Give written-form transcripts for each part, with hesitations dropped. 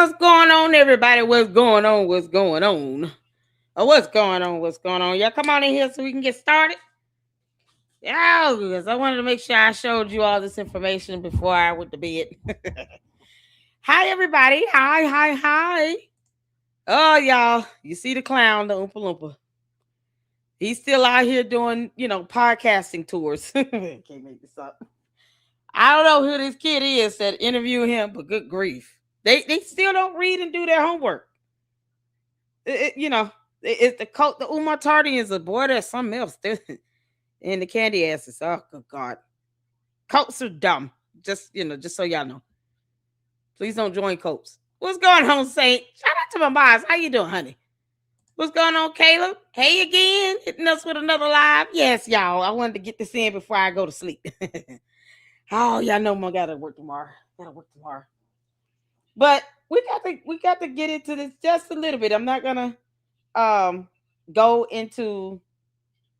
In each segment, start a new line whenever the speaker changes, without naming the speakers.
What's going on, everybody? What's going on? What's going on? What's going on? What's going on? Y'all come on in here so we can get started. Yeah, because I wanted to make sure I showed you all this information before I went to bed. Hi, everybody. Hi. Oh, y'all. You see the clown, the Oompa Loompa. He's still out here doing, podcasting tours. Can't make this up. I don't know who this kid is that interviewed him, but good grief. They still don't read and do their homework. It's the Umar Tardians, a boy, there's something else. And the candy asses. Oh, good God. Cults are dumb. Just so y'all know. Please don't join cults. What's going on, Saint? Shout out to my boss. How you doing, honey? What's going on, Caleb? Hey again, hitting us with another live. Yes, y'all. I wanted to get this in before I go to sleep. Oh, y'all know I gotta work tomorrow. But we got to get into this just a little bit. I'm not gonna go into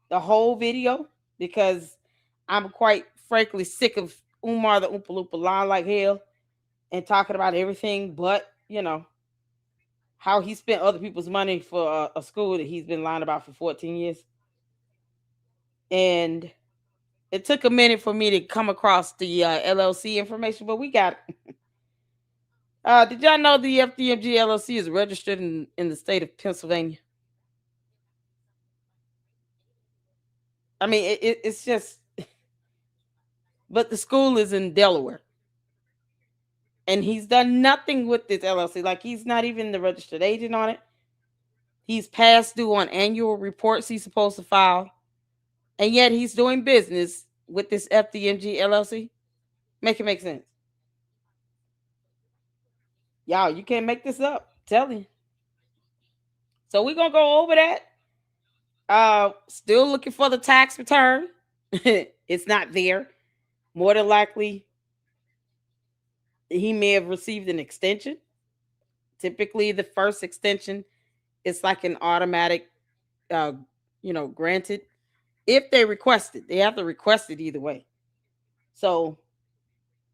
the whole video because I'm quite frankly sick of Umar the Oompa Loompa lying like hell and talking about everything but how he spent other people's money for a school that he's been lying about for 14 years. And it took a minute for me to come across the LLC information, but we got it. Did y'all know the FDMG LLC is registered in the state of Pennsylvania? I mean, it's just, but the school is in Delaware. And he's done nothing with this LLC. Like, he's not even the registered agent on it. He's past due on annual reports he's supposed to file. And yet he's doing business with this FDMG LLC. Make it make sense. Y'all, you can't make this up. Tell you. So we're going to go over that. Still looking for the tax return. It's not there. More than likely, he may have received an extension. Typically, the first extension is like an automatic, granted. If they request it, they have to request it either way. So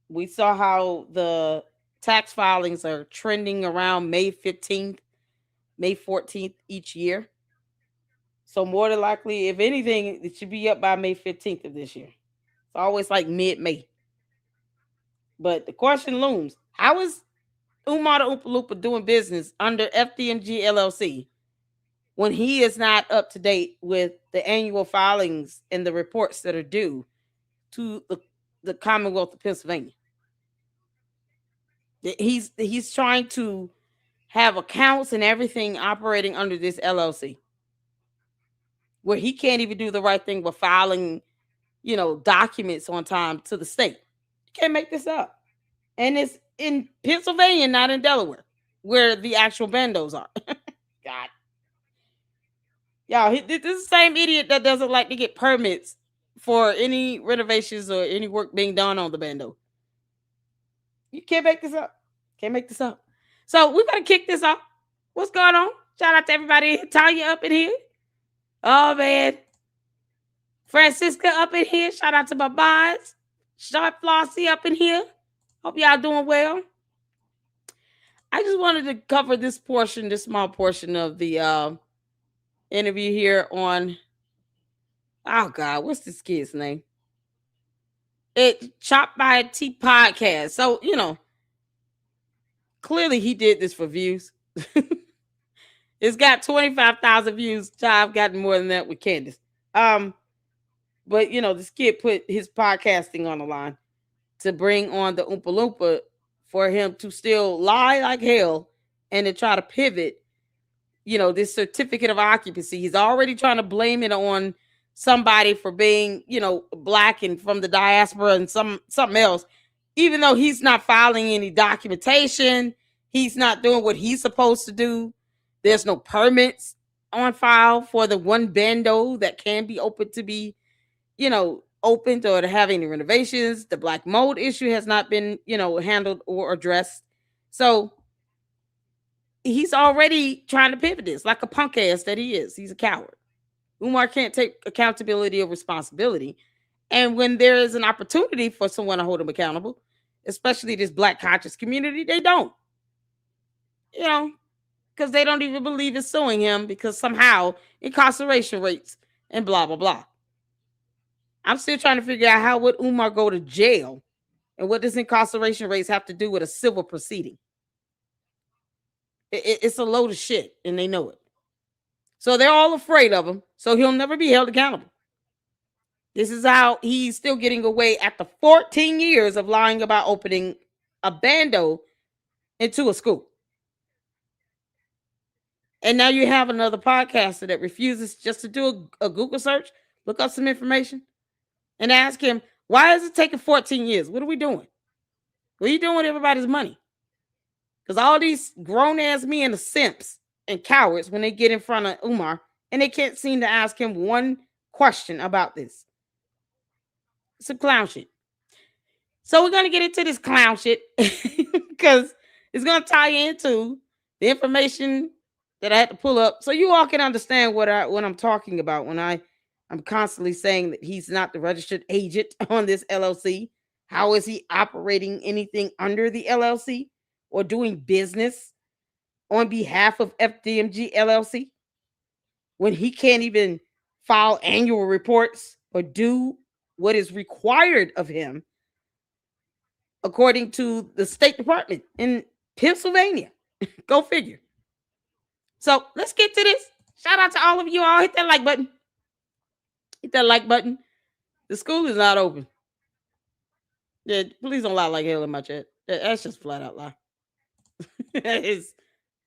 we saw how the tax filings are trending around May 15th, May 14th each year. So more than likely, if anything, it should be up by May 15th of this year. It's always like mid-May. But the question looms, how is Umar the Oompa Loompa doing business under FDMG LLC when he is not up to date with the annual filings and the reports that are due to the Commonwealth of Pennsylvania? He's trying to have accounts and everything operating under this LLC, where he can't even do the right thing with filing, documents on time to the state. You can't make this up. And it's in Pennsylvania, not in Delaware, where the actual bandos are. God. Y'all, this is the same idiot that doesn't like to get permits for any renovations or any work being done on the bando. You can't make this up. So we're going to kick this off. What's going on? Shout out to everybody. Tanya up in here. Oh, man. Francisca up in here. Shout out to my boys. Sharp Flossie up in here. Hope y'all doing well. I just wanted to cover this small portion of the interview here on, oh God, what's this kid's name? It Chopped by a T podcast. So, clearly he did this for views. It's got 25,000 views. I've gotten more than that with Candace. But this kid put his podcasting on the line to bring on the Oompa Loompa for him to still lie like hell and to try to pivot, this certificate of occupancy. He's already trying to blame it on somebody for being, black and from the diaspora and something else, even though he's not filing any documentation. He's not doing what he's supposed to do. There's no permits on file for the one bando that can be open to be, opened or to have any renovations. The black mold issue has not been, handled or addressed. So he's already trying to pivot this like a punk ass that he is. He's a coward. Umar can't take accountability or responsibility. And when there is an opportunity for someone to hold him accountable, especially this black conscious community, they don't. you know, because they don't even believe in suing him because somehow incarceration rates and blah, blah, blah. I'm still trying to figure out how would Umar go to jail and what does incarceration rates have to do with a civil proceeding? It's a load of shit and they know it. So they're all afraid of him. So he'll never be held accountable. This is how he's still getting away after 14 years of lying about opening a bando into a school. And now you have another podcaster that refuses just to do a Google search, look up some information, and ask him, why is it taking 14 years? What are we doing? What are you doing with everybody's money? Because all these grown-ass men are simps and cowards when they get in front of Umar, and they can't seem to ask him one question about this. It's some clown shit. So we're going to get into this clown shit because it's going to tie into the information that I had to pull up so you all can understand what I'm talking about when I'm constantly saying that he's not the registered agent on this LLC. How is he operating anything under the LLC or doing business on behalf of FDMG LLC when he can't even file annual reports or do what is required of him according to the State Department in Pennsylvania? Go figure. So let's get to this. Shout out to all of you all. Hit that like button. Hit that like button. The school is not open. Yeah, please don't lie like hell in my chat. That's just flat out lie.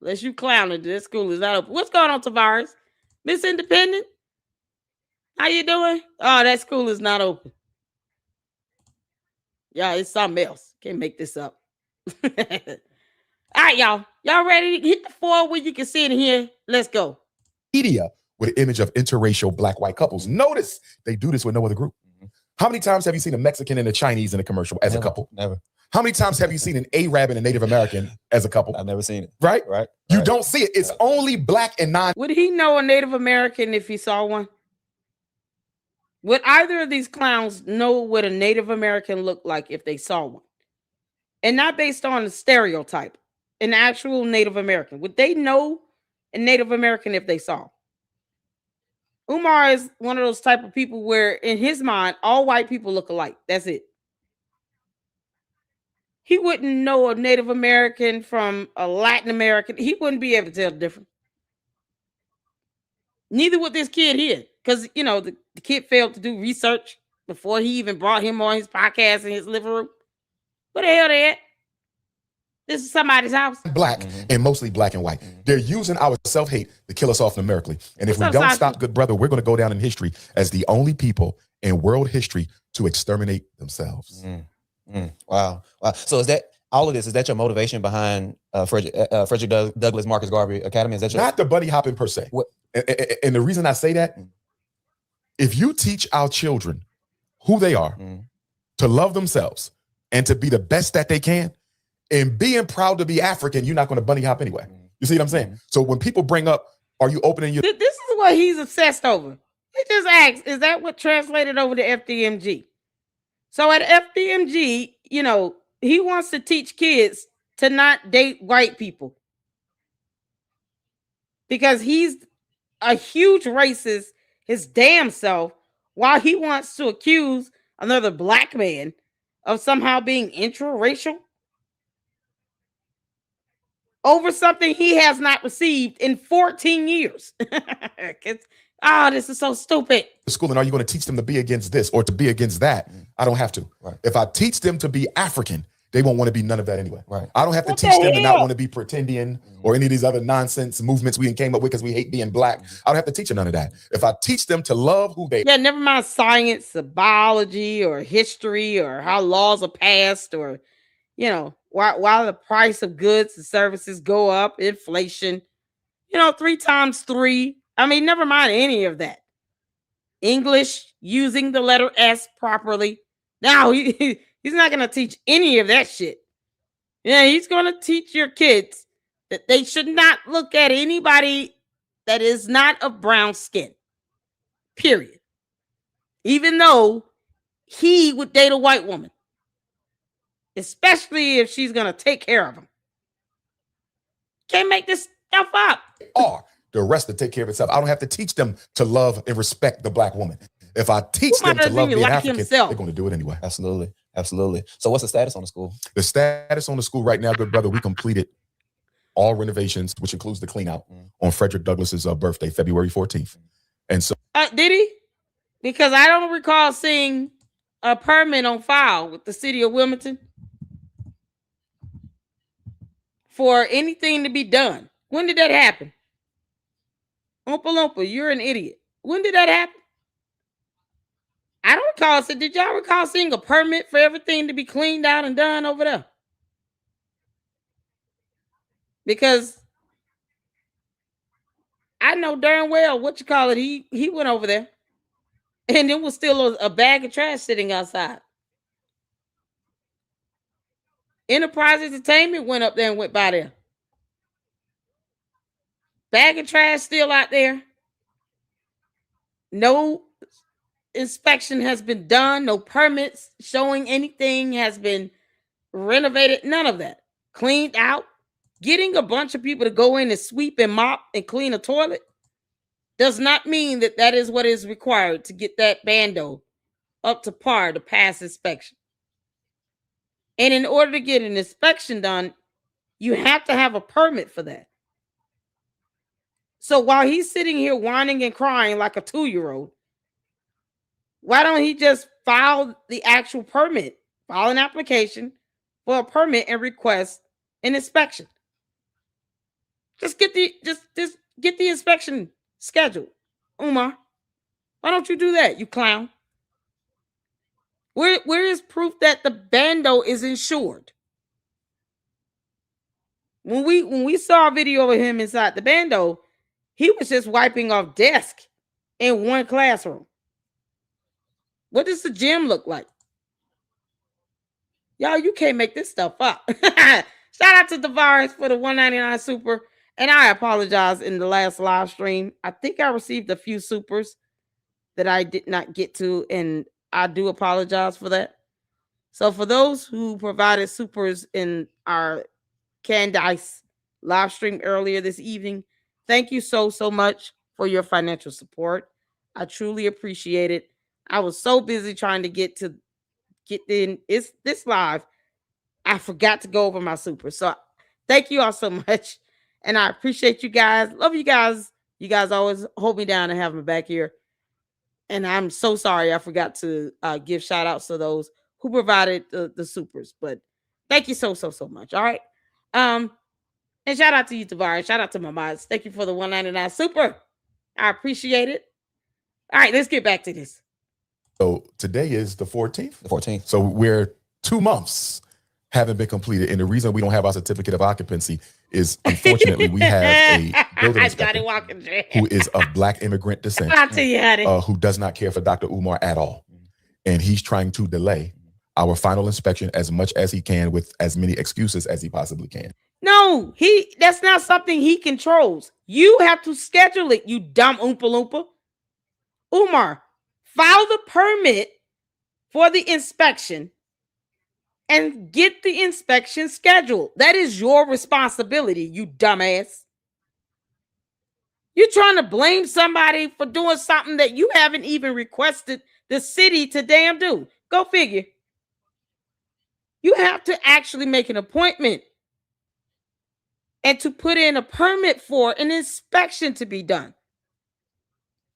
Unless you clowning, this school is not open. What's going on, Tavares? Miss Independent? How you doing? Oh, that school is not open. Yeah, it's something else. Can't make this up. All right, y'all. Y'all ready to hit the 4 where you can see it in here? Let's go.
Media with an image of interracial black-white couples. Notice they do this with no other group. How many times have you seen a Mexican and a Chinese in a commercial as a couple?
Never.
How many times have you seen an Arab and a Native American as a couple?
I've never seen it.
Right?
Right.
You don't see it. It's only black and non.
Would he know a Native American if he saw one? Would either of these clowns know what a Native American looked like if they saw one? And not based on a stereotype, an actual Native American. Would they know a Native American if they saw? Umar is one of those type of people where in his mind, all white people look alike. That's it. He wouldn't know a Native American from a Latin American. He wouldn't be able to tell the difference. Neither would this kid here. Because, you know, the kid failed to do research before he even brought him on his podcast in his living room. What the hell they at? This is somebody's house.
Black and mostly black and white. They're using our self-hate to kill us off numerically. And if we don't stop, good brother, we're going to go down in history as the only people in world history to exterminate themselves.
Wow. So is that all of this? Is that your motivation behind Frederick Douglass Marcus Garvey Academy? Is that
not the bunny hopping per se?
What?
And the reason I say that, if you teach our children who they are, to love themselves and to be the best that they can, and being proud to be African, you're not going to bunny hop anyway. You see what I'm saying? So when people bring up, are you opening your...
This is what he's obsessed over. He just asks, is that what translated over to FDMG? So at FDMG, you know, he wants to teach kids to not date white people. Because he's a huge racist his damn self while he wants to accuse another black man of somehow being intraracial over something he has not received in 14 years. This is so stupid.
School, and are you going to teach them to be against this or to be against that? I don't have to.
Right.
If I teach them to be African, they won't want to be none of that anyway.
Right.
I don't have to teach them to not want to be pretendian or any of these other nonsense movements we came up with because we hate being black. I don't have to teach them none of that. If I teach them to love who they...
Yeah, never mind science or biology or history or how laws are passed or, you know, why the price of goods and services go up, inflation, 3 times 3. I mean, never mind any of that. English, using the letter S properly. Now, he's not going to teach any of that shit. Yeah, he's going to teach your kids that they should not look at anybody that is not of brown skin. Period. Even though he would date a white woman. Especially if she's going to take care of him. Can't make this stuff up.
Are the rest to take care of itself. I don't have to teach them to love and respect the black woman. If I teach them to love being African, they're going to do it anyway.
Absolutely. Absolutely. So what's the status on the school?
The status on the school right now, good brother, we completed all renovations, which includes the clean out on Frederick Douglass's birthday, February 14th. And so
did he? Because I don't recall seeing a permit on file with the city of Wilmington for anything to be done. When did that happen? Oompa Loompa, you're an idiot. When did that happen? I don't recall. So did y'all recall seeing a permit for everything to be cleaned out and done over there? Because I know darn well he went over there and it was still a bag of trash sitting outside. Enterprise Entertainment went up there and went by there. Bag of trash still out there. No inspection has been done. No permits showing anything has been renovated. None of that. Cleaned out. Getting a bunch of people to go in and sweep and mop and clean a toilet does not mean that that is what is required to get that bando up to par to pass inspection. And in order to get an inspection done, you have to have a permit for that. So while he's sitting here whining and crying like a 2-year-old, why don't he just file the actual permit, file an application for a permit and request an inspection? Just get the inspection scheduled. Umar, why don't you do that, you clown? Where is proof that the bando is insured? When we saw a video of him inside the bando, he was just wiping off desk in one classroom. What does the gym look like? Y'all, you can't make this stuff up. Shout out to Tavares for the $1.99 super. And I apologize in the last live stream. I think I received a few supers that I did not get to, and I do apologize for that. So for those who provided supers in our Candice live stream earlier this evening, thank you so much for your financial support. I truly appreciate it. I was so busy trying to get in this live, I forgot to go over my super. So thank you all so much. And I appreciate you guys. Love you guys. You guys always hold me down and have me back here. And I'm so sorry I forgot to give shout outs to those who provided the supers. But thank you so much. All right. And shout out to you, Tavares. Shout out to my mods. Thank you for the $1.99 super. I appreciate it. All right, let's get back to this.
So today is the 14th.
The 14th.
So we're 2 months haven't been completed. And the reason we don't have our certificate of occupancy is, unfortunately, we have a building inspector who is of Black immigrant descent,
I'll tell you how
who does not care for Dr. Umar at all. And he's trying to delay our final inspection as much as he can with as many excuses as he possibly can.
No, that's not something he controls. You have to schedule it, you dumb Oompa Loompa. Umar, file the permit for the inspection and get the inspection scheduled. That is your responsibility, you dumbass. You're trying to blame somebody for doing something that you haven't even requested the city to damn do. Go figure. You have to actually make an appointment and to put in a permit for an inspection to be done.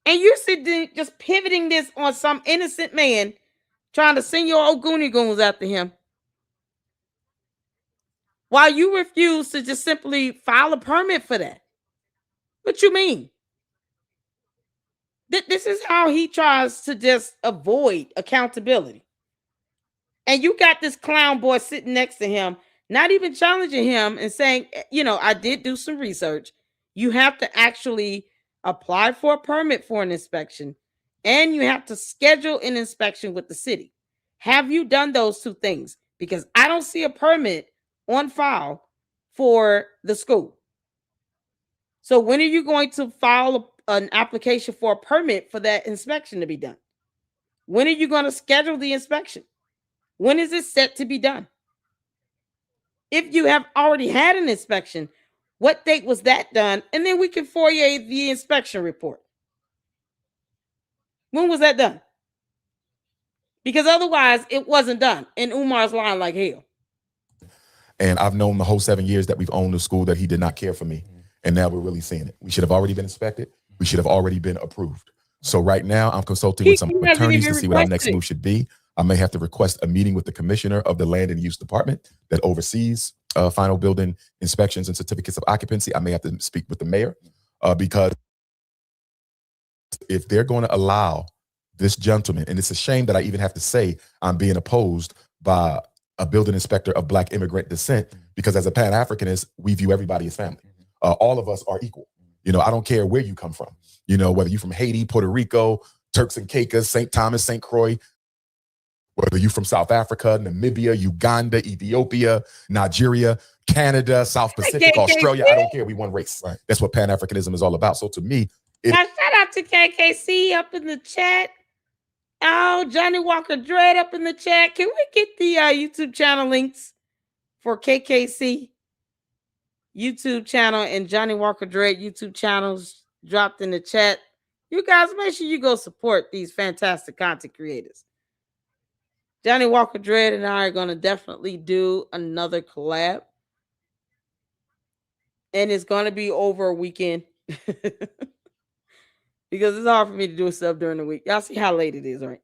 And you're sitting just pivoting this on some innocent man trying to send your old Goonie Goons after him, while you refuse to just simply file a permit for that. What you mean? This is how he tries to just avoid accountability. And you got this clown boy sitting next to him, not even challenging him and saying, I did do some research. You have to actually apply for a permit for an inspection, and you have to schedule an inspection with the city. Have you done those two things? Because I don't see a permit on file for the school. So when are you going to file an application for a permit for that inspection to be done? When are you going to schedule the inspection? When is it set to be done? If you have already had an inspection, What date was that done? And then we can FOIA the inspection report. When was that done? Because otherwise it wasn't done. And Umar's lying like hell.
And I've known the whole 7 years that we've owned the school that he did not care for me. And now we're really seeing it. We should have already been inspected. We should have already been approved. So right now I'm consulting with some attorneys to see what our next move should be. I may have to request a meeting with the commissioner of the Land and Use Department that oversees final building inspections and certificates of occupancy. I may have to speak with the mayor because if they're going to allow this gentleman, and it's a shame that I even have to say I'm being opposed by a building inspector of Black immigrant descent, because as a Pan-Africanist, we view everybody as family. All of us are equal. You know, I don't care where you come from. You know, whether you're from Haiti, Puerto Rico, Turks and Caicos, St. Thomas, St. Croix, whether you're from South Africa, Namibia, Uganda, Ethiopia, Nigeria, Canada, South Pacific, Australia, I don't care. We one race. Right. That's what Pan-Africanism is all about. So to me,
now, shout out to KKC up in the chat. Oh, Johnny Walker Dread up in the chat. Can we get the YouTube channel links for KKC YouTube channel and Johnny Walker Dread YouTube channels dropped in the chat? You guys, make sure you go support these fantastic content creators. Johnny Walker Dread and I are going to definitely do another collab. And it's going to be over a weekend. Because it's hard for me to do stuff during the week. Y'all see how late it is, right?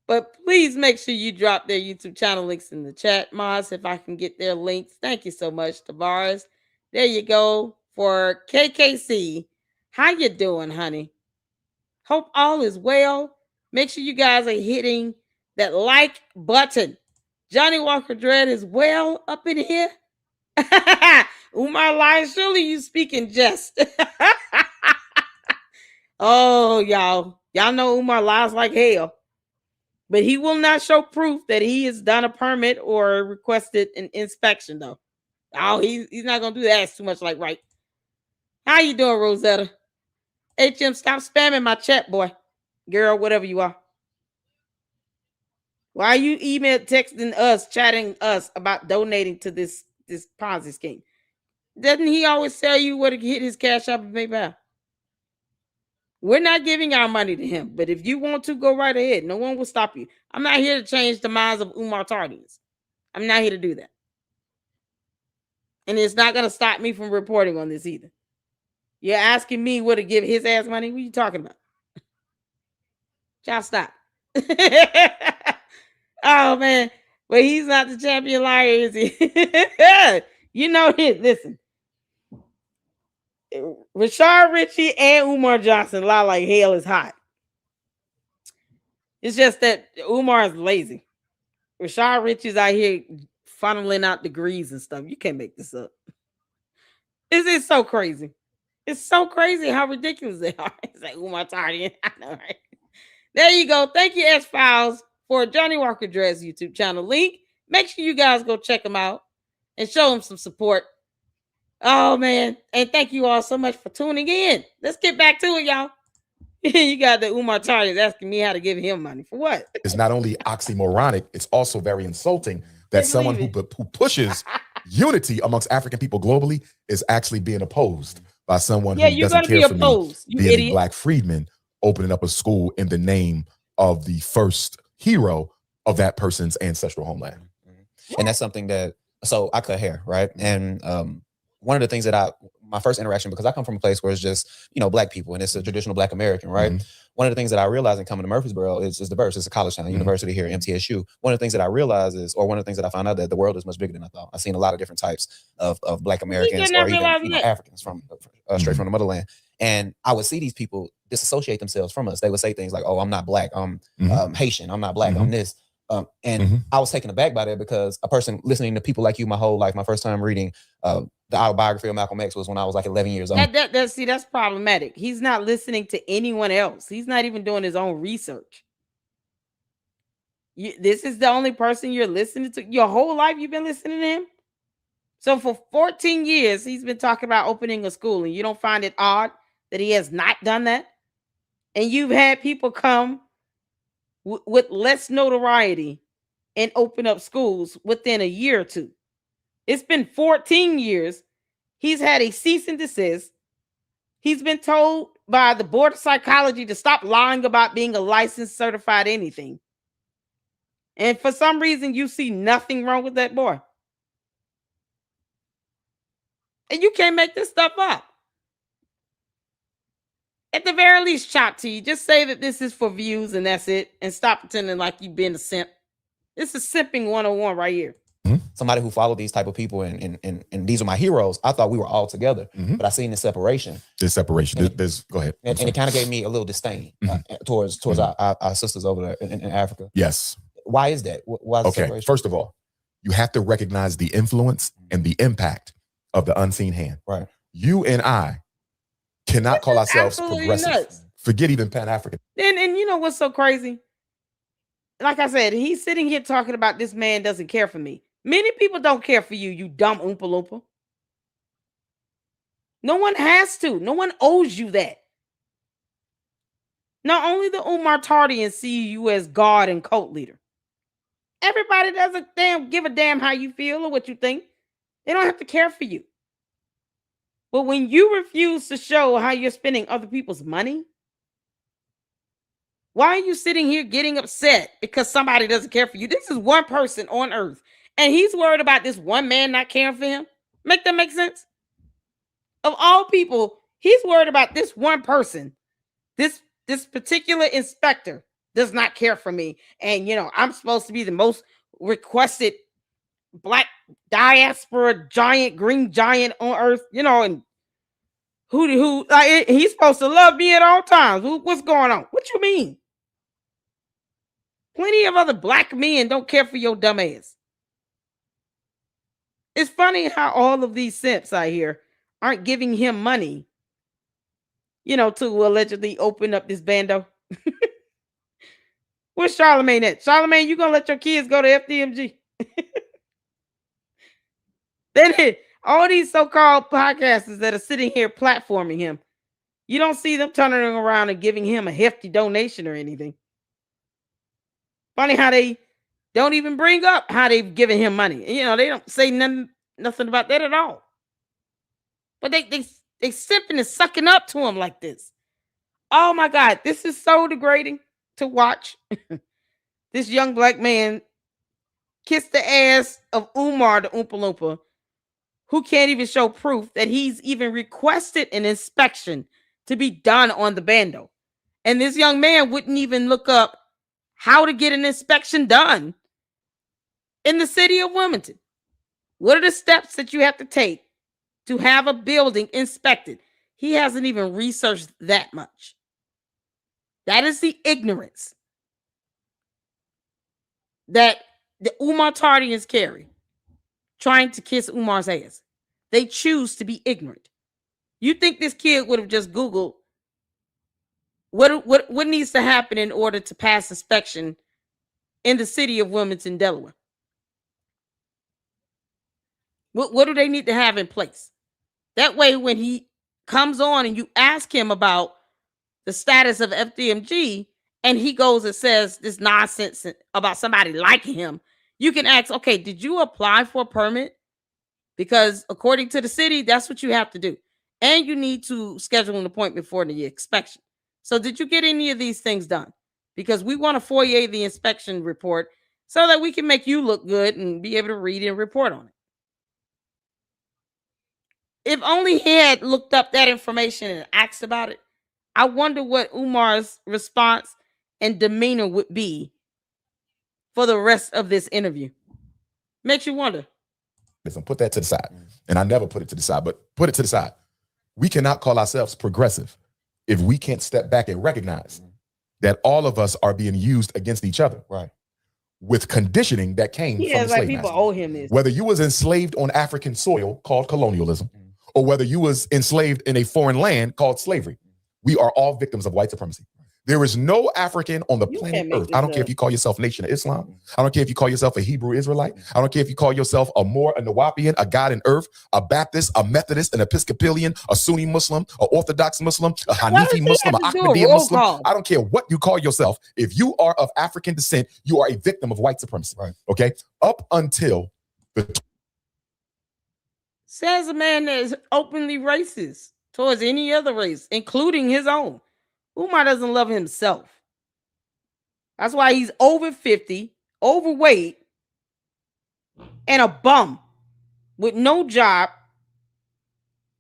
But please make sure you drop their YouTube channel links in the chat, Moz, if I can get their links. Thank you so much, Tavares. There you go for KKC. How you doing, honey? Hope all is well. Make sure you guys are hitting that like button. Johnny Walker Dread is well up in here. Umar lies. Surely you speak in jest. Oh, y'all know Umar lies like hell. But he will not show proof that he has done a permit or requested an inspection, though. Oh, he's not going to do that. It's too much like right. How you doing, Rosetta? HM, stop spamming my chat, boy. Girl, whatever you are. Why are you texting us, chatting us about donating to this Ponzi scheme? Doesn't he always tell you where to hit his Cash App and PayPal? We're not giving our money to him, but if you want to, go right ahead. No one will stop you. I'm not here to change the minds of Umar Tardians. I'm not here to do that. And it's not going to stop me from reporting on this either. You're asking me what to give his ass money? What are you talking about? Y'all stop. Oh, man. Well, he's not the champion liar, is he? You know it. Listen. Rashard Ritchie and Umar Johnson lie like hell is hot. It's just that Umar is lazy. Rashard Ritchie's out here funneling out degrees and stuff. You can't make this up. It's so crazy. It's so crazy how ridiculous they are. It's like Umar Tardian. I know, right? There you go. Thank you, S-Files, for Johnny Walker Dread's YouTube channel link. Make sure you guys go check him out and show him some support. Oh, man. And thank you all so much for tuning in. Let's get back to it, y'all. You got the Umar Tardian asking me how to give him money. For what?
It's not only oxymoronic, it's also very insulting that someone who pushes unity amongst African people globally is actually being opposed by someone who doesn't care for me being a Black freedman opening up a school in the name of the first hero of that person's ancestral homeland.
And that's something that, so I cut hair, right? And one of the things that my first interaction, because I come from a place where it's just, Black people, and it's a traditional Black American, right? Mm-hmm. One of the things that I realized in coming to Murfreesboro is diverse. It's a college town, university here, MTSU. One of the things that I realized one of the things that I found out that the world is much bigger than I thought. I've seen a lot of different types of Black Americans or even Africans from straight from the motherland. And I would see these people disassociate themselves from us. They would say things like, "Oh, I'm not Black. I'm Haitian. I'm not Black. I'm this." And I was taken aback by that because a person listening to people like you my whole life, my first time reading the autobiography of Malcolm X was when I was like 11 years old.
That's problematic. He's not listening to anyone else. He's not even doing his own research. This is the only person you're listening to. Your whole life you've been listening to him? So for 14 years, he's been talking about opening a school, and you don't find it odd that he has not done that? And you've had people come with less notoriety and open up schools within a year or two. It's been 14 years. He's had a cease and desist. He's been told by the board of psychology to stop lying about being a licensed, certified anything. And for some reason, you see nothing wrong with that boy. And you can't make this stuff up. At the very least, Chop T, just say that this is for views and that's it. And stop pretending like you've been a simp. This is simping 101 right here.
Somebody who followed these type of people and these are my heroes. I thought we were all together, but I seen the separation.
This separation. Go ahead.
And it kind of gave me a little disdain towards our sisters over there in Africa.
Yes.
Why is that? Why is
okay.
separation?
First of all, you have to recognize the influence and the impact of the unseen hand.
Right.
You and I cannot call ourselves progressive.
Nuts.
Forget even Pan-African.
And you know what's so crazy? Like I said, he's sitting here talking about this man doesn't care for me. Many people don't care for you, you dumb Oompa Loompa. No one has to. No one owes you that. Not only the Umar Tardians see you as God and cult leader. Everybody doesn't give a damn how you feel or what you think. They don't have to care for you. But when you refuse to show how you're spending other people's money, why are you sitting here getting upset because somebody doesn't care for you? This is one person on earth, and he's worried about this one man not caring for him. Make that make sense? Of all people, he's worried about this one person. This particular inspector does not care for me. And, I'm supposed to be the most requested black diaspora giant, green giant on earth, and who he's supposed to love me at all times. What's going on? What you mean? Plenty of other black men don't care for your dumb ass. It's funny how all of these simps out here aren't giving him money, to allegedly open up this bando. Where's Charlemagne at? Charlemagne, you gonna let your kids go to FDMG? Then all these so-called podcasters that are sitting here platforming him, you don't see them turning around and giving him a hefty donation or anything. Funny how they don't even bring up how they've given him money. They don't say nothing about that at all. But they sipping and sucking up to him like this. Oh my God, this is so degrading to watch. This young black man kiss the ass of Umar the Oompa Loompa, who can't even show proof that he's even requested an inspection to be done on the bando. And this young man wouldn't even look up how to get an inspection done in the city of Wilmington. What are the steps that you have to take to have a building inspected? He hasn't even researched that much. That is the ignorance that the Umar Tardians carry, trying to kiss Umar's ass. They choose to be ignorant. You think this kid would have just Googled what needs to happen in order to pass inspection in the city of Wilmington, Delaware? What do they need to have in place? That way, when he comes on and you ask him about the status of FDMG, and he goes and says this nonsense about somebody liking him, you can ask, okay, did you apply for a permit? Because according to the city, that's what you have to do. And you need to schedule an appointment for the inspection. So did you get any of these things done? Because we want to FOIA the inspection report so that we can make you look good and be able to read and report on it. If only he had looked up that information and asked about it, I wonder what Umar's response and demeanor would be for the rest of this interview. Makes you wonder.
Listen, put that to the side. And I never put it to the side, but put it to the side. We cannot call ourselves progressive if we can't step back and recognize that all of us are being used against each other.
Right.
With conditioning that came from the slave
people
master.
owe him this.
Whether you was enslaved on African soil called colonialism, or whether you was enslaved in a foreign land called slavery, we are all victims of white supremacy. There is no African on the planet Earth. I don't care if you call yourself Nation of Islam. I don't care if you call yourself a Hebrew Israelite. I don't care if you call yourself a Moor, a Nawapian, a God in Earth, a Baptist, a Methodist, an Episcopalian, a Sunni Muslim, an Orthodox Muslim, a Hanifi Muslim, an Ahmadiyya Muslim. I don't care what you call yourself. If you are of African descent, you are a victim of white supremacy. Right. Okay? Up until the
Says a man that is openly racist towards any other race, including his own. Umar doesn't love himself. That's why he's over 50, overweight, and a bum with no job.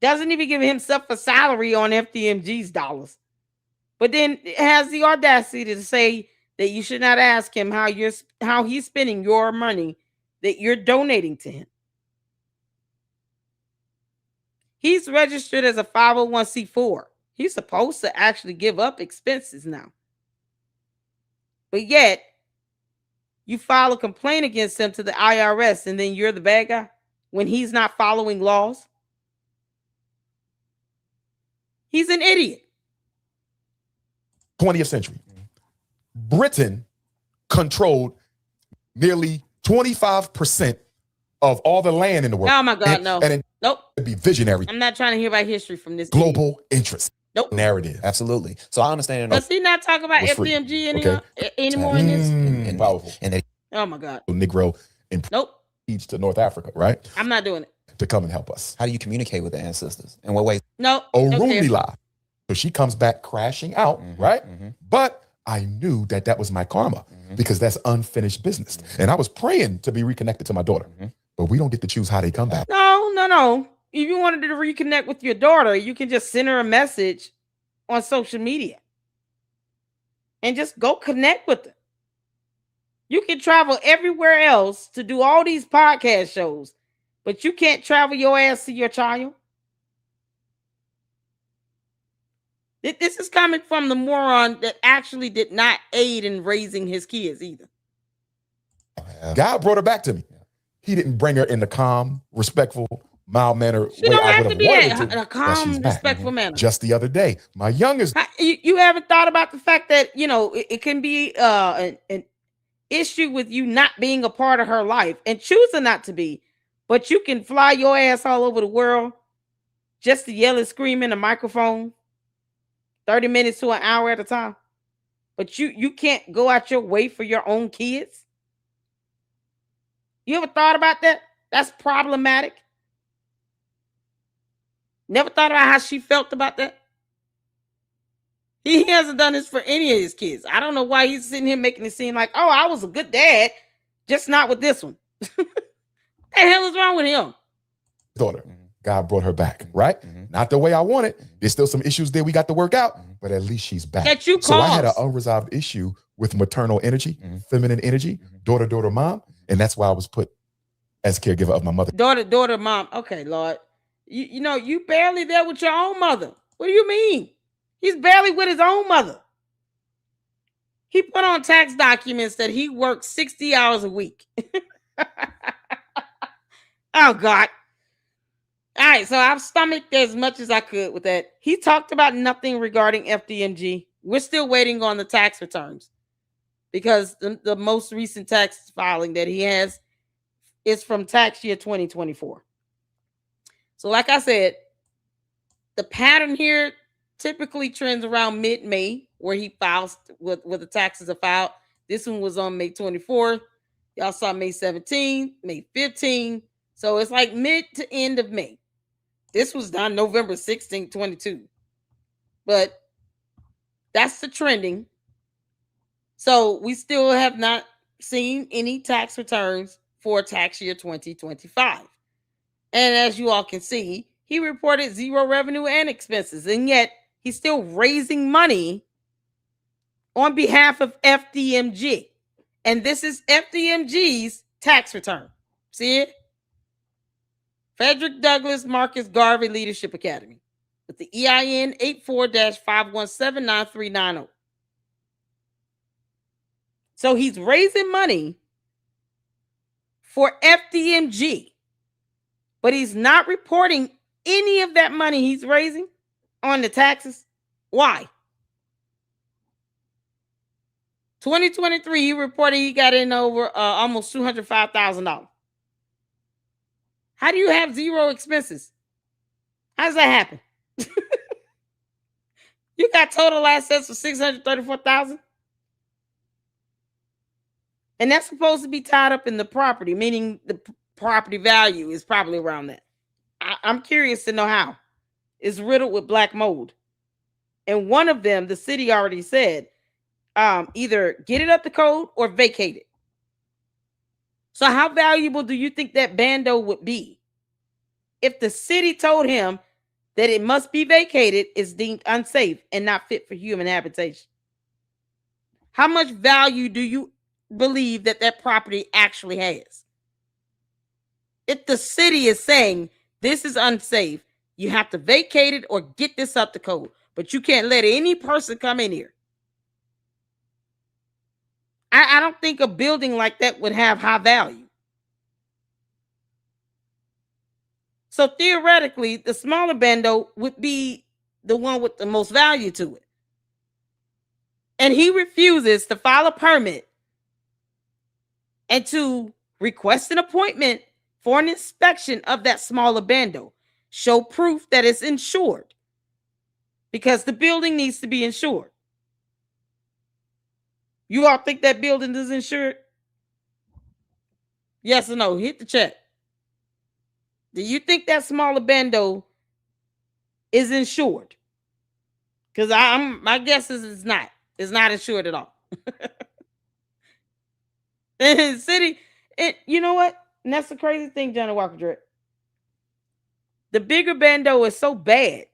Doesn't even give himself a salary on FDMG's dollars. But then has the audacity to say that you should not ask him how he's spending your money that you're donating to him. He's registered as a 501c4. He's supposed to actually give up expenses now. But yet, you file a complaint against him to the IRS and then you're the bad guy when he's not following laws. He's an idiot.
20th century. Britain controlled nearly 25% of all the land in the world.
Oh my God, no.
And
nope.
It'd be visionary.
I'm not trying to hear about history from this
global interest.
Nope.
Narrative.
Absolutely. So I understand.
Does he not talk about FDMG anymore in this?
And powerful.
And
oh my God.
Negro
Nope.
to North Africa, right?
I'm not doing it.
To come and help us.
How do you communicate with the ancestors? In what way?
No.
Orumila. So she comes back crashing out, right? But I knew that was my karma because that's unfinished business. And I was praying to be reconnected to my daughter. But we don't get to choose how they come back.
No. If you wanted to reconnect with your daughter, you can just send her a message on social media and just go connect with her. You can travel everywhere else to do all these podcast shows, but you can't travel your ass to your child. This is coming from the moron that actually did not aid in raising his kids either.
God brought her back to me. He didn't bring her in the calm, respectful, mild manner
she
way
don't
I
have
would
to be
wanted
in a calm, respectful manner.
Just the other day, my youngest.
You haven't thought about the fact that, it can be an issue with you not being a part of her life and choosing not to be, but you can fly your ass all over the world just to yell and scream in a microphone 30 minutes to an hour at a time. But you can't go out your way for your own kids. You ever thought about that? That's problematic. Never thought about how she felt about that? He hasn't done this for any of his kids. I don't know why he's sitting here making it seem like, oh, I was a good dad, just not with this one. What the hell is wrong with him?
Daughter. God brought her back, right? Not the way I wanted. There's still some issues there we got to work out, but at least she's back.
That you
so I had an
caused.
unresolved issue with maternal energy, feminine energy, daughter, mom, and that's why I was put as caregiver of my mother.
Daughter, mom. Okay, Lord. You barely there with your own mother. What do you mean? He's barely with his own mother. He put on tax documents that he worked 60 hours a week. Oh, God. All right, so I've stomached as much as I could with that. He talked about nothing regarding FDMG. We're still waiting on the tax returns because the most recent tax filing that he has is from tax year 2024. So like I said, the pattern here typically trends around mid-May where he files where the taxes are filed. This one was on May 24th. Y'all saw May 17th, May 15th. So it's like mid to end of May. This was done November 16th, 22. But that's the trending. So we still have not seen any tax returns for tax year 2025. And as you all can see, he reported zero revenue and expenses. And yet he's still raising money on behalf of FDMG. And this is FDMG's tax return. See it? Frederick Douglass Marcus Garvey Leadership Academy with the EIN 84-5179390. So he's raising money for FDMG, but he's not reporting any of that money he's raising on the taxes. Why? 2023, he reported he got in over almost $205,000. How do you have zero expenses? How does that happen? You got total assets of $634,000, and that's supposed to be tied up in the property, meaning the property value is probably around that. I'm curious to know how. It's riddled with black mold. And one of them, the city already said, either get it up the code or vacate it. So how valuable do you think that bando would be if the city told him that it must be vacated, is deemed unsafe and not fit for human habitation? How much value do you believe that that property actually has? If the city is saying this is unsafe, you have to vacate it or get this up the code, but you can't let any person come in here. I don't think a building like that would have high value. So theoretically, the smaller bando would be the one with the most value to it. And he refuses to file a permit and to request an appointment for an inspection of that smaller bando. Show proof that it's insured, because the building needs to be insured. You all think that building is insured? Yes or no? Hit the chat. Do you think that smaller bando is insured? Because my guess is it's not. It's not insured at all. And the city, you know what? And that's the crazy thing, Johnny Walker Drip. The bigger bando is so bad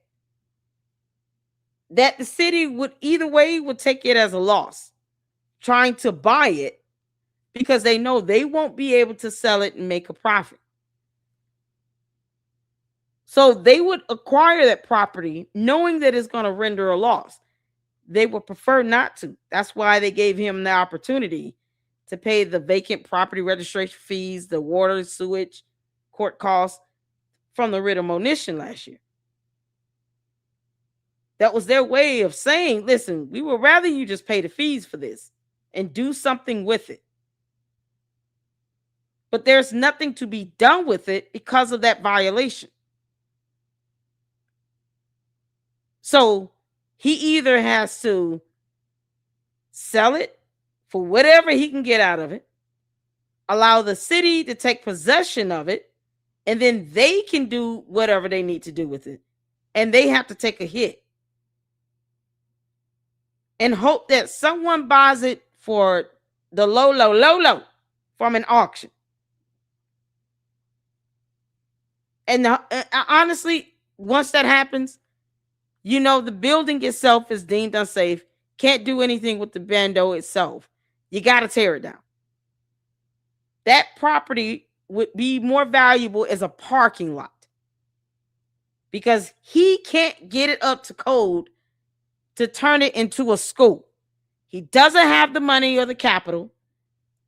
that the city would either way would take it as a loss, trying to buy it, because they know they won't be able to sell it and make a profit. So they would acquire that property knowing that it's going to render a loss. They would prefer not to. That's why they gave him the opportunity to pay the vacant property registration fees, the water, sewage, court costs from the writ of monition last year. That was their way of saying, listen, we would rather you just pay the fees for this and do something with it. But there's nothing to be done with it because of that violation. So he either has to sell it for whatever he can get out of it, allow the city to take possession of it, and then they can do whatever they need to do with it. And they have to take a hit and hope that someone buys it for the low from an auction. And honestly, once that happens, you know, the building itself is deemed unsafe. Can't do anything with the bando itself. You got to tear it down. That property would be more valuable as a parking lot, because he can't get it up to code to turn it into a school. He doesn't have the money or the capital,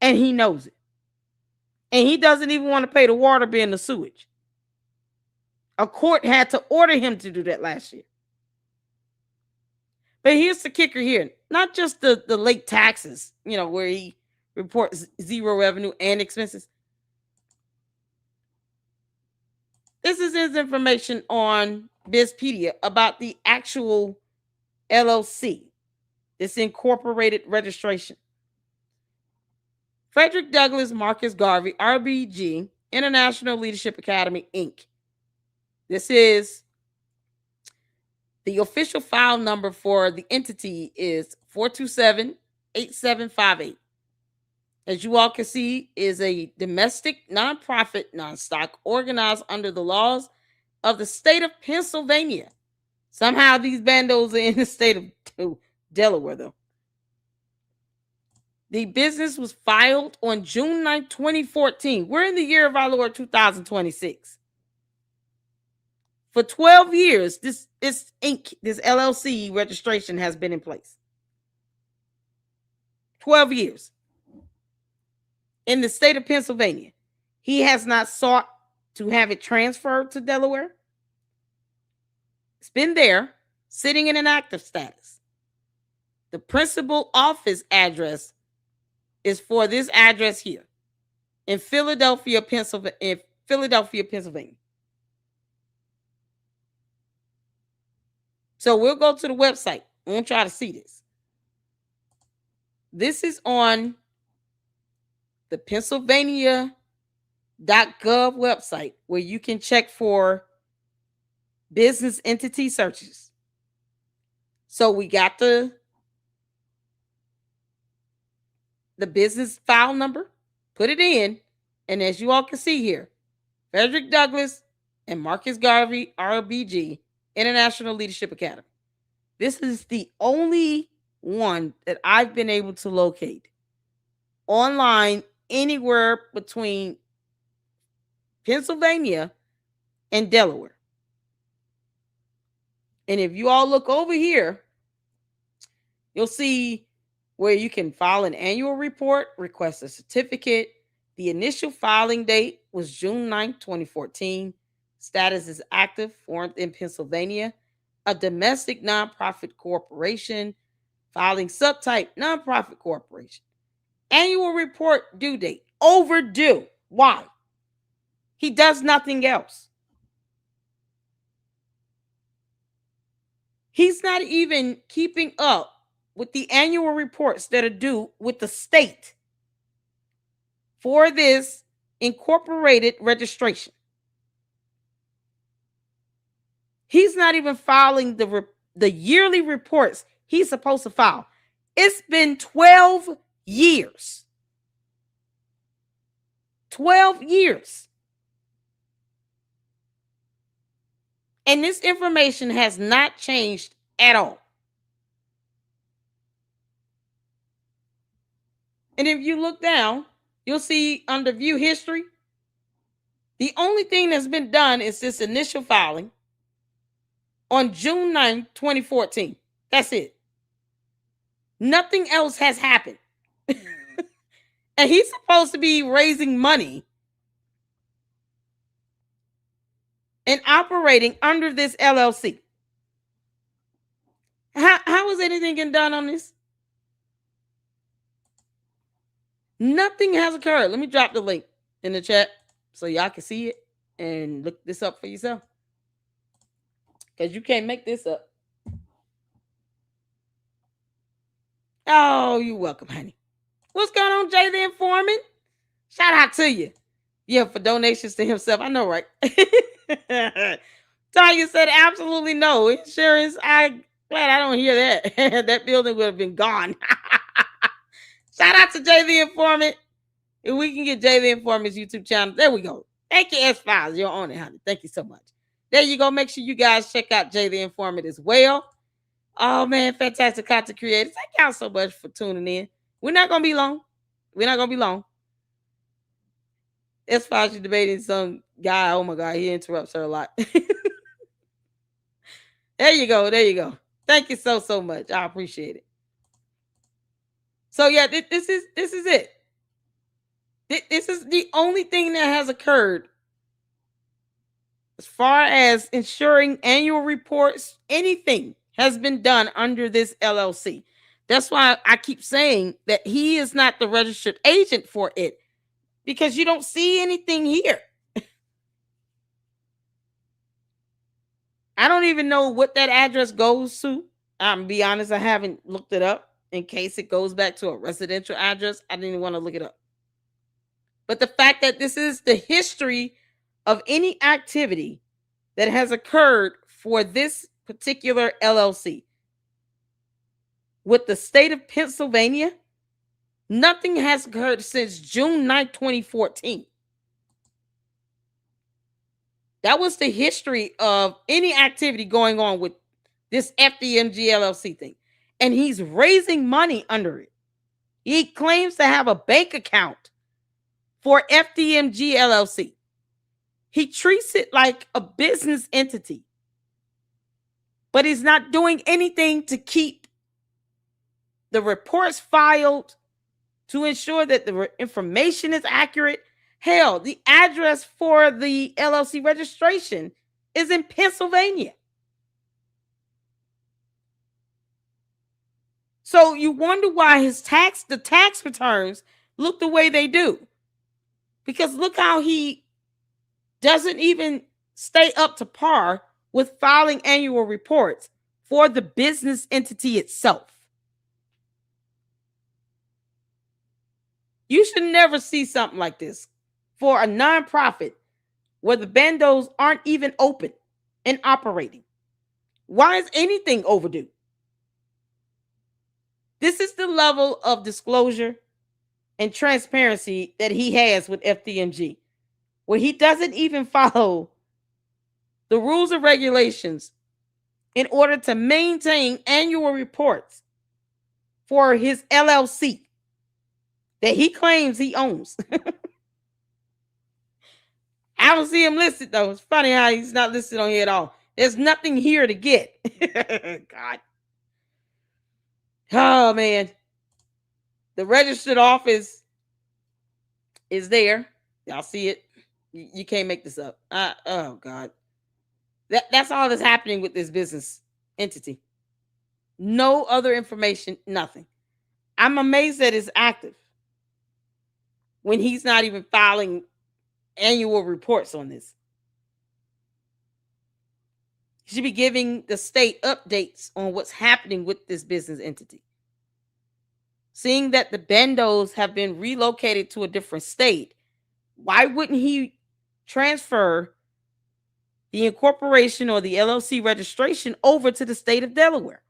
and he knows it. And he doesn't even want to pay the water bill and the sewage. A court had to order him to do that last year. But here's the kicker here. Not just the late taxes, you know, where he reports zero revenue and expenses. This is his information on Bizpedia about the actual LLC. It's incorporated registration. Frederick Douglass Marcus Garvey, RBG, International Leadership Academy, Inc. This is the official file number for the entity is 427-8758. As you all can see, is a domestic, nonprofit, non-stock, organized under the laws of the state of Pennsylvania. Somehow these bandos are in the state of Delaware, though. The business was filed on June 9, 2014. We're in the year of our Lord 2026. For 12 years, this Inc., this LLC registration has been in place. 12 years. In the state of Pennsylvania. He has not sought to have it transferred to Delaware. It's been there, sitting in an active status. The principal office address is for this address here in Philadelphia, Pennsylvania. So we'll go to the website. I want y'all to see this. This is on the Pennsylvania.gov website, where you can check for business entity searches. So we got the business file number, put it in, and as you all can see here, Frederick Douglass and Marcus Garvey, RBG, International Leadership Academy. This is the only one that I've been able to locate online anywhere between Pennsylvania and Delaware. And if you all look over here, you'll see where you can file an annual report, request a certificate. The initial filing date was June 9th, 2014. Status is active, formed in Pennsylvania. A domestic nonprofit corporation. Filing subtype, nonprofit corporation. Annual report due date, overdue. Why? He does nothing else. He's not even keeping up with the annual reports that are due with the state for this incorporated registration. He's not even filing the yearly reports he's supposed to file. It's been 12 years. 12 years. And this information has not changed at all. And if you look down, you'll see under view history, the only thing that's been done is this initial filing on June 9th, 2014. That's it. Nothing else has happened. And he's supposed to be raising money and operating under this LLC. How is anything getting done on this? Nothing has occurred. Let me drop the link in the chat so y'all can see it and look this up for yourself. Because you can't make this up. Oh, you're welcome, honey. What's going on, Jay the Informant? Shout out to you. Yeah, for donations to himself. I know, right? Tanya said, absolutely no. Insurance, I'm glad I don't hear that. That building would have been gone. Shout out to Jay the Informant. If we can get Jay the Informant's YouTube channel, there we go. Thank you, S-Files. You're on it, honey. Thank you so much. There you go. Make sure you guys check out Jay the Informant as well. Oh, man, fantastic content creators. Thank y'all so much for tuning in. We're not going to be long. We're not going to be long. S-Files, you're debating some guy. Oh, my God. He interrupts her a lot. There you go. There you go. Thank you so much. I appreciate it. So, yeah, this is it. This is the only thing that has occurred as far as ensuring annual reports, anything has been done under this LLC. That's why I keep saying that he is not the registered agent for it, because you don't see anything here. I don't even know what that address goes to. I'm be honest, I haven't looked it up in case it goes back to a residential address. I didn't even want to look it up. But the fact that this is the history of any activity that has occurred for this particular LLC with the state of Pennsylvania, nothing has occurred since June 9th, 2014. That was the history of any activity going on with this FDMG LLC thing. And he's raising money under it. He claims to have a bank account for FDMG LLC. He treats it like a business entity. But he's not doing anything to keep the reports filed, to ensure that the information is accurate. Hell, the address for the LLC registration is in Pennsylvania. So you wonder why the tax returns look the way they do. Because look how he doesn't even stay up to par with filing annual reports for the business entity itself. You should never see something like this for a nonprofit where the bandos aren't even open. and operating. Why is anything overdue? This is the level of disclosure and transparency that he has with FDMG, where he doesn't even follow the rules and regulations in order to maintain annual reports for his LLC that he claims he owns. I don't see him listed, though. It's funny how he's not listed on here at all. There's nothing here to get. God. Oh, man. The registered office is there. Y'all see it? You can't make this up. Oh, God. That's all that's happening with this business entity. No other information, nothing. I'm amazed that it's active when he's not even filing annual reports on this. He should be giving the state updates on what's happening with this business entity. Seeing that the Bendos have been relocated to a different state, why wouldn't he transfer the incorporation or the LLC registration over to the state of Delaware?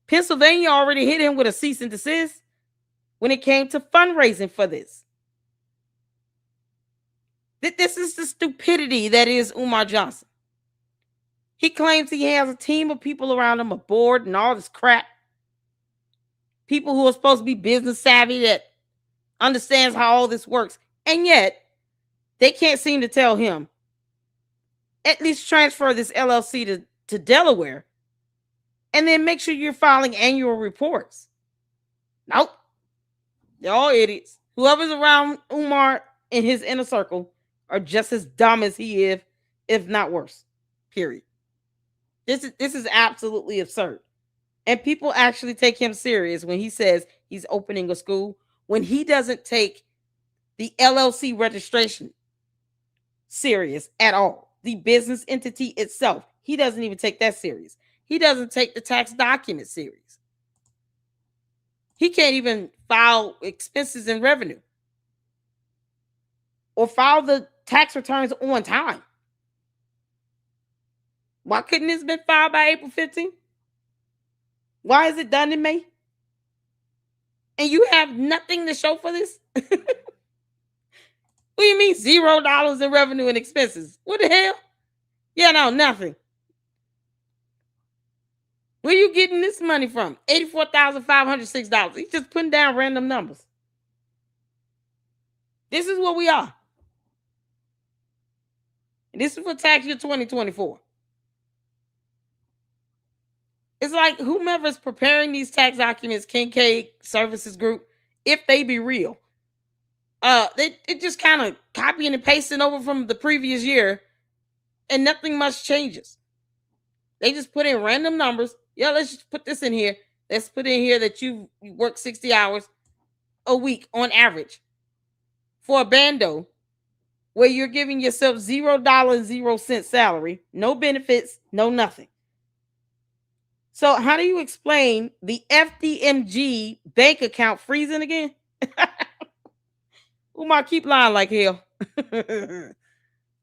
Pennsylvania already hit him with a cease and desist when it came to fundraising for this. This is the stupidity that is Umar Johnson. He claims he has a team of people around him, a board and all this crap. People who are supposed to be business savvy that understands how all this works. And yet, they can't seem to tell him, at least transfer this LLC to Delaware and then make sure you're filing annual reports. Nope. They're all idiots. Whoever's around Umar in his inner circle are just as dumb as he is, if not worse. Period. This is absolutely absurd. And people actually take him serious when he says he's opening a school, when he doesn't take the LLC registration serious at all. The business entity itself, he doesn't even take that serious. He doesn't take the tax document serious. He can't even file expenses and revenue or file the tax returns on time. Why couldn't this have been filed by April 15th? Why is it done in May? And you have nothing to show for this? What do you mean $0 in revenue and expenses? What the hell? Yeah, no, nothing. Where you getting this money from? $84,506. He's just putting down random numbers. This is what we are. And this is for tax year 2024. It's like whomever's preparing these tax documents, Kincaid Services Group, if they be real, they just kind of copying and pasting over from the previous year, and nothing much changes. They just put in random numbers. Yeah, let's just put this in here. Let's put in here that you work 60 hours a week on average for a bando where you're giving yourself $0.00 salary, no benefits, no nothing. So how do you explain the FDMG bank account freezing again? Umar, keep lying like hell.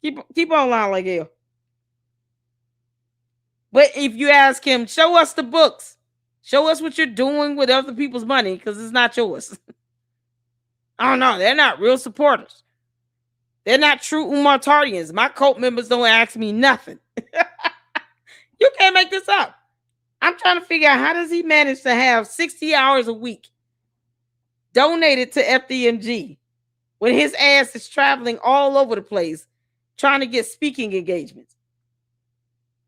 keep on lying like hell. But if you ask him, show us the books. Show us what you're doing with other people's money, because it's not yours. Oh no, they're not real supporters. They're not true Umartardians. My cult members don't ask me nothing. You can't make this up. I'm trying to figure out, how does he manage to have 60 hours a week donated to FDMG when his ass is traveling all over the place trying to get speaking engagements?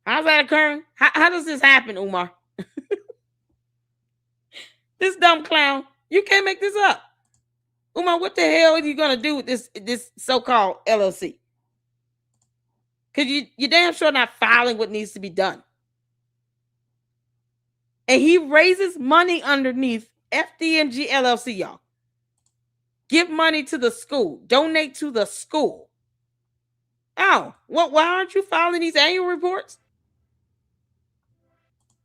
How's that occurring? How does this happen, Umar? This dumb clown. You can't make this up. Umar, what the hell are you going to do with this so-called LLC? Because you're damn sure not filing what needs to be done. And he raises money underneath FDMG LLC, y'all. Give money to the school. Donate to the school. Oh, why aren't you filing these annual reports?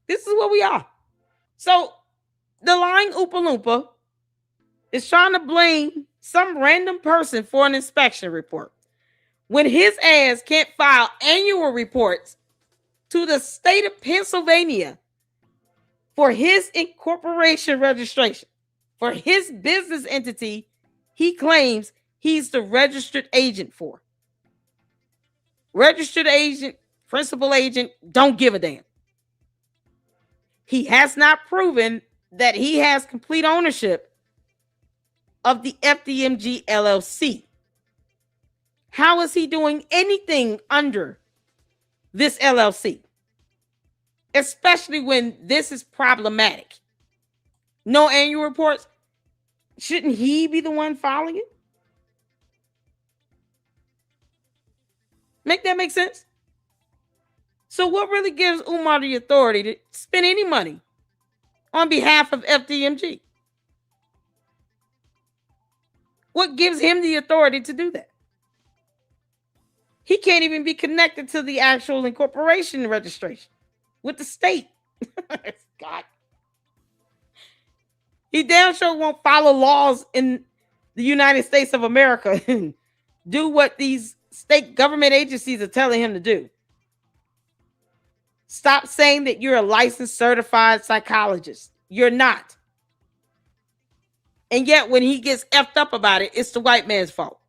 This is what we are. So the lying Oompa Loompa is trying to blame some random person for an inspection report when his ass can't file annual reports to the state of Pennsylvania for his incorporation registration, for his business entity he claims he's the registered agent for. Registered agent, principal agent, don't give a damn. He has not proven that he has complete ownership of the FDMG LLC. How is he doing anything under this LLC? Especially when this is problematic. No annual reports. Shouldn't he be the one filing it? Make that make sense? So what really gives Umar the authority to spend any money on behalf of FDMG? What gives him the authority to do that? He can't even be connected to the actual incorporation registration with the state. God. He damn sure won't follow laws in the United States of America and do what these state government agencies are telling him to do. Stop saying that you're a licensed certified psychologist. You're not. And yet when he gets effed up about it, it's the white man's fault.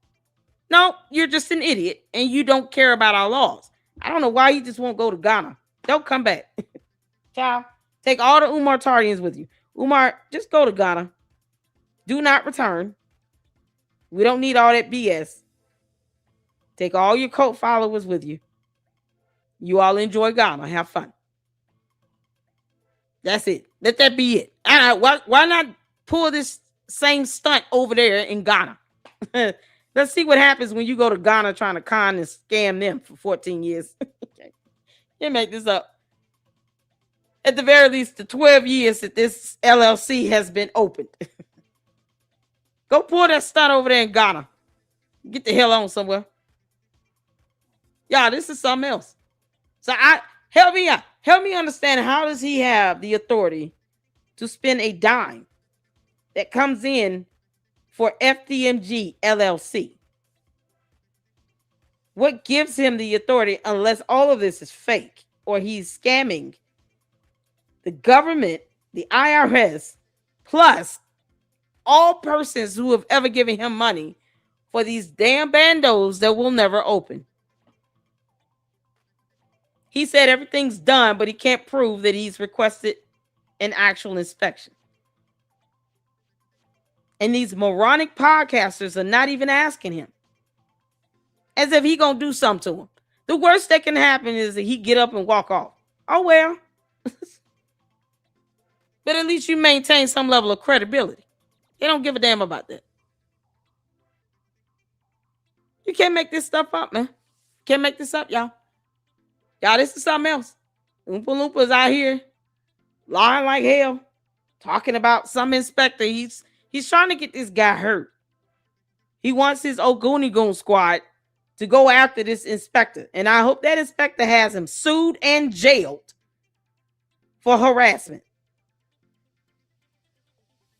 No, you're just an idiot and you don't care about our laws. I don't know why you just won't go to Ghana. Don't come back. Child, take all the Umar Tardians with you. Umar, just go to Ghana. Do not return. We don't need all that BS. Take all your cult followers with you. You all enjoy Ghana. Have fun. That's it. Let that be it. Why not pull this same stunt over there in Ghana? Let's see what happens when you go to Ghana trying to con and scam them for 14 years. You make this up. At the very least, the 12 years that this LLC has been opened. Go pull that stunt over there in Ghana. Get the hell on somewhere. Y'all, this is something else. So help me out. Help me understand, how does he have the authority to spend a dime that comes in for FDMG LLC? What gives him the authority, unless all of this is fake or he's scamming the government, the IRS, plus all persons who have ever given him money for these damn bandos that will never open? He said everything's done, but he can't prove that he's requested an actual inspection. And these moronic podcasters are not even asking him, as if he gonna do something to him. The worst that can happen is that he get up and walk off. Oh well. But at least you maintain some level of credibility. They don't give a damn about that. You can't make this stuff up, man. Can't make this up, y'all. Y'all, this is something else. Oompa Loompas out here lying like hell, talking about some inspector. He's trying to get this guy hurt. He wants his Ogoonie Goon squad to go after this inspector. And I hope that inspector has him sued and jailed for harassment.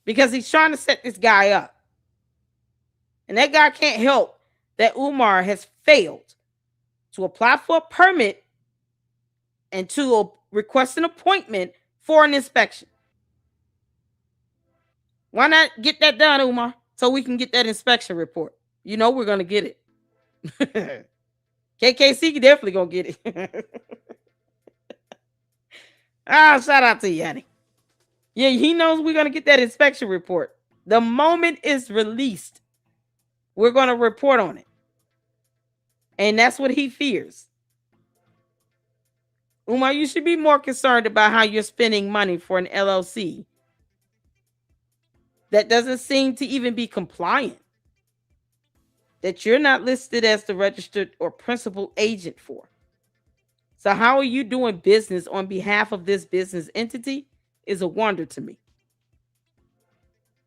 Because he's trying to set this guy up. And that guy can't help that Umar has failed to apply for a permit and to request an appointment for an inspection. Why not get that done, Umar, so we can get that inspection report? You know we're going to get it. KKC definitely going to get it. Shout out to Yanni. Yeah, he knows we're going to get that inspection report. The moment it's released, we're going to report on it. And that's what he fears. Umar, you should be more concerned about how you're spending money for an LLC that doesn't seem to even be compliant, that you're not listed as the registered or principal agent for. So how are you doing business on behalf of this business entity is a wonder to me.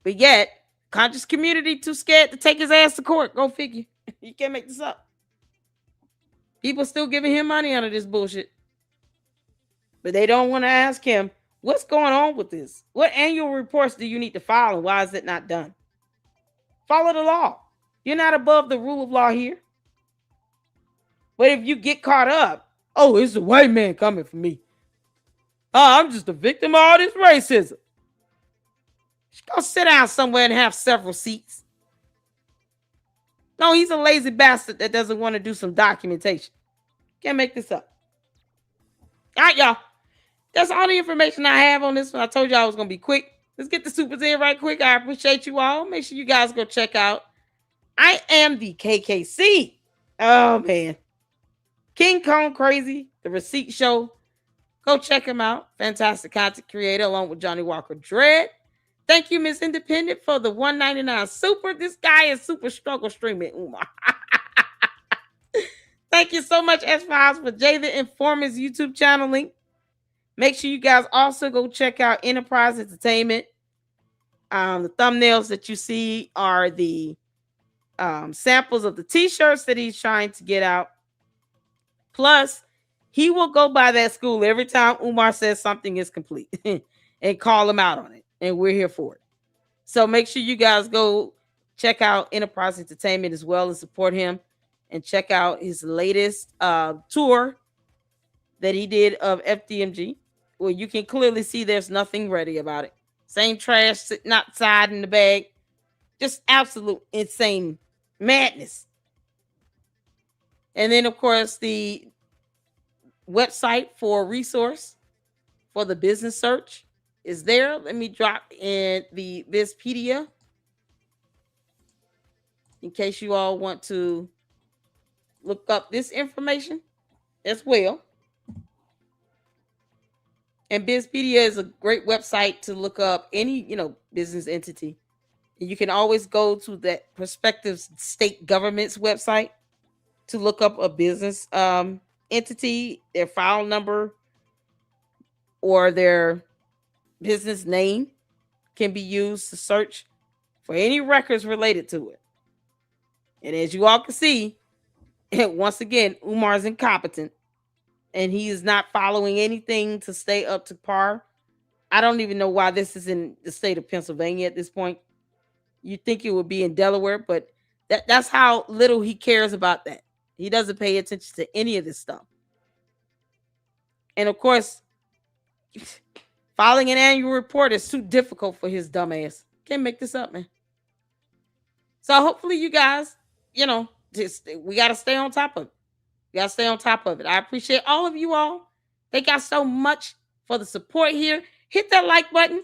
But yet, conscious community too scared to take his ass to court. Go figure. You can't make this up. People still giving him money out of this bullshit. But they don't want to ask him, what's going on with this? What annual reports do you need to file and why is it not done? Follow the law. You're not above the rule of law here. But if you get caught up, oh, it's a white man coming for me. Oh, I'm just a victim of all this racism. Just go sit down somewhere and have several seats. No, he's a lazy bastard that doesn't want to do some documentation. Can't make this up. All right, y'all. That's all the information I have on this one. I told y'all I was going to be quick. Let's get the supers in right quick. I appreciate you all. Make sure you guys go check out I Am the KKC. Oh, man. King Kong Crazy, the Receipt Show. Go check him out. Fantastic content creator along with Johnny Walker Dread. Thank you, Miss Independent, for the $1.99 super. This guy is super struggle streaming, Umar. Thank you so much, S-Files, for Jay the Informer's YouTube channel link. Make sure you guys also go check out Enterprise Entertainment. The thumbnails that you see are the samples of the t-shirts that he's trying to get out. Plus, he will go by that school every time Umar says something is complete and call him out on it. And we're here for it. So make sure you guys go check out Enterprise Entertainment as well and support him. And check out his latest tour that he did of FDMG. Where you can clearly see there's nothing ready about it. Same trash sitting outside in the bag. Just absolute insane madness. And then, of course, the website for a resource for the business search is there. Let me drop in the Bizpedia in case you all want to look up this information as well. And Bizpedia is a great website to look up any, business entity. And you can always go to that prospective state government's website to look up a business entity, their file number, or their business name can be used to search for any records related to it. And as you all can see, once again, Umar's incompetent. And he is not following anything to stay up to par. I don't even know why this is in the state of Pennsylvania at this point. You'd think it would be in Delaware, but that's how little he cares about that. He doesn't pay attention to any of this stuff. And of course, filing an annual report is too difficult for his dumb ass. Can't make this up, man. So hopefully you guys, we got to stay on top of it. You got to stay on top of it. I appreciate all of you all. Thank y'all so much for the support here. Hit that like button.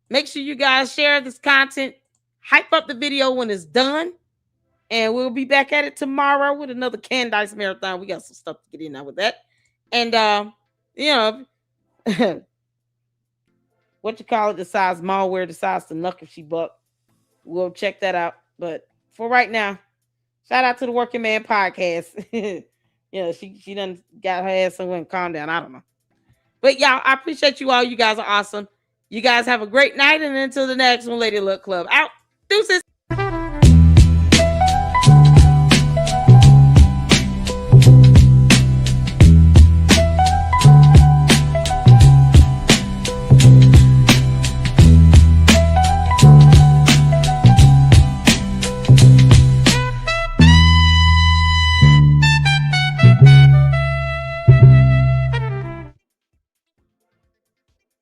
Make sure you guys share this content. Hype up the video when it's done. And we'll be back at it tomorrow with another Candice Marathon. We got some stuff to get in now with that. And, what you call it, decides malware decides to knuck if she buck. We'll check that out. But for right now, shout out to the Working Man Podcast. She done got her ass somewhere and calm down. I don't know. But y'all, I appreciate you all. You guys are awesome. You guys have a great night. And until the next one, Lady Luck Club out. Deuces.